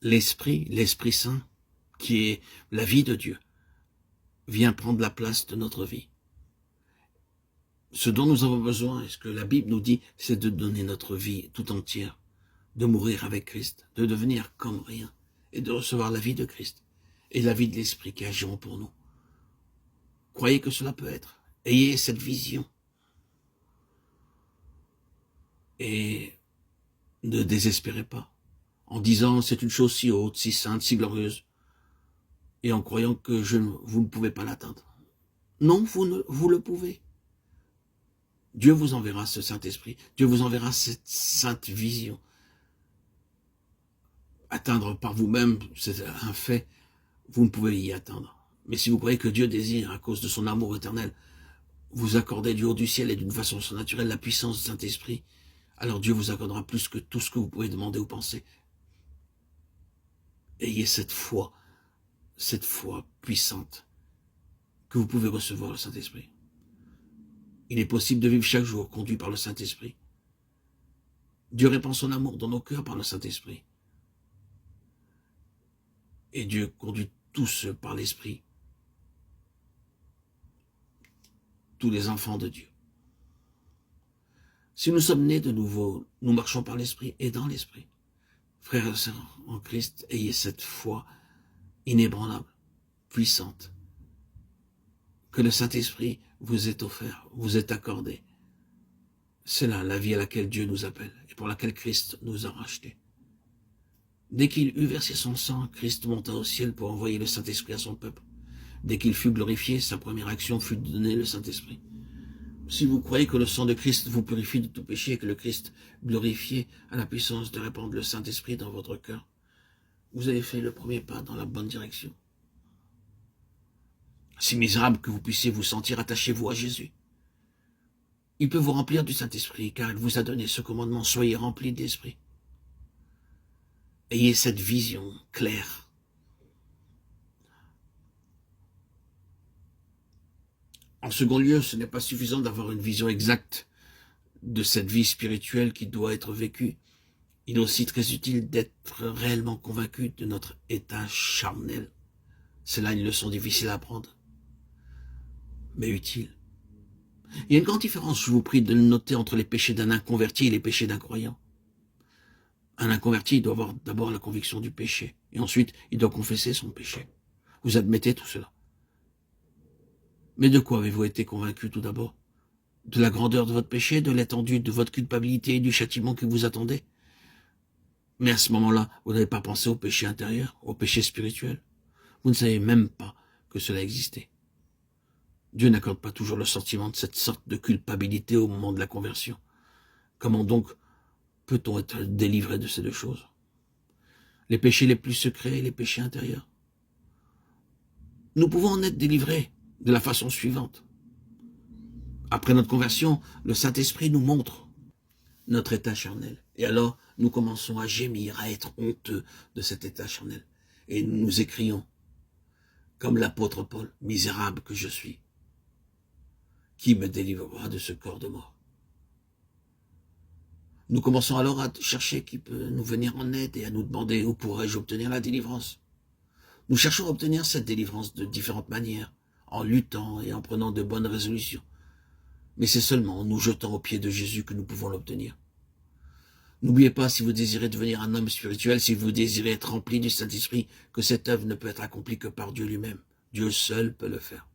l'Esprit Saint, qui est la vie de Dieu, vient prendre la place de notre vie. Ce dont nous avons besoin, et ce que la Bible nous dit, c'est de donner notre vie tout entière, de mourir avec Christ, de devenir comme rien, et de recevoir la vie de Christ, et la vie de l'Esprit qui agiront pour nous. Croyez que cela peut être. Ayez cette vision. Et ne désespérez pas, en disant c'est une chose si haute, si sainte, si glorieuse, et en croyant que vous ne pouvez pas l'atteindre. Non, vous le pouvez. Dieu vous enverra ce Saint-Esprit, Dieu vous enverra cette sainte vision. Atteindre par vous-même, c'est un fait, vous ne pouvez y atteindre. Mais si vous croyez que Dieu désire, à cause de son amour éternel, vous accorder du haut du ciel et d'une façon surnaturelle la puissance du Saint-Esprit, alors Dieu vous accordera plus que tout ce que vous pouvez demander ou penser. Ayez cette foi puissante, que vous pouvez recevoir le Saint-Esprit. Il est possible de vivre chaque jour conduit par le Saint-Esprit. Dieu répand son amour dans nos cœurs par le Saint-Esprit. Et Dieu conduit tous par l'Esprit. Tous les enfants de Dieu. Si nous sommes nés de nouveau, nous marchons par l'Esprit et dans l'Esprit. Frères et sœurs en Christ, ayez cette foi inébranlable, puissante, que le Saint-Esprit vous est offert, vous est accordé. C'est là la vie à laquelle Dieu nous appelle et pour laquelle Christ nous a rachetés. Dès qu'il eut versé son sang, Christ monta au ciel pour envoyer le Saint-Esprit à son peuple. Dès qu'il fut glorifié, sa première action fut de donner le Saint-Esprit. Si vous croyez que le sang de Christ vous purifie de tout péché et que le Christ glorifié a la puissance de répandre le Saint-Esprit dans votre cœur, vous avez fait le premier pas dans la bonne direction. Si misérable que vous puissiez vous sentir, attachez-vous à Jésus. Il peut vous remplir du Saint-Esprit, car il vous a donné ce commandement, soyez remplis d'Esprit. Ayez cette vision claire. En second lieu, ce n'est pas suffisant d'avoir une vision exacte de cette vie spirituelle qui doit être vécue. Il est aussi très utile d'être réellement convaincu de notre état charnel. C'est là une leçon difficile à apprendre, mais utile. Il y a une grande différence, je vous prie de le noter, entre les péchés d'un inconverti et les péchés d'un croyant. Un inconverti doit avoir d'abord la conviction du péché, et ensuite il doit confesser son péché. Vous admettez tout cela. Mais de quoi avez-vous été convaincu tout d'abord? De la grandeur de votre péché, de l'étendue de votre culpabilité et du châtiment qui vous attendait? Mais à ce moment-là, vous n'avez pas pensé au péché intérieur, au péché spirituel. Vous ne savez même pas que cela existait. Dieu n'accorde pas toujours le sentiment de cette sorte de culpabilité au moment de la conversion. Comment donc peut-on être délivré de ces deux choses? Les péchés les plus secrets et les péchés intérieurs. Nous pouvons en être délivrés de la façon suivante. Après notre conversion, le Saint-Esprit nous montre notre état charnel. Et alors, nous commençons à gémir, à être honteux de cet état charnel. Et nous écrions, comme l'apôtre Paul, « Misérable que je suis, qui me délivrera de ce corps de mort ?» Nous commençons alors à chercher qui peut nous venir en aide et à nous demander où pourrais-je obtenir la délivrance. Nous cherchons à obtenir cette délivrance de différentes manières, en luttant et en prenant de bonnes résolutions. Mais c'est seulement en nous jetant aux pieds de Jésus que nous pouvons l'obtenir. N'oubliez pas, si vous désirez devenir un homme spirituel, si vous désirez être rempli du Saint-Esprit, que cette œuvre ne peut être accomplie que par Dieu lui-même. Dieu seul peut le faire.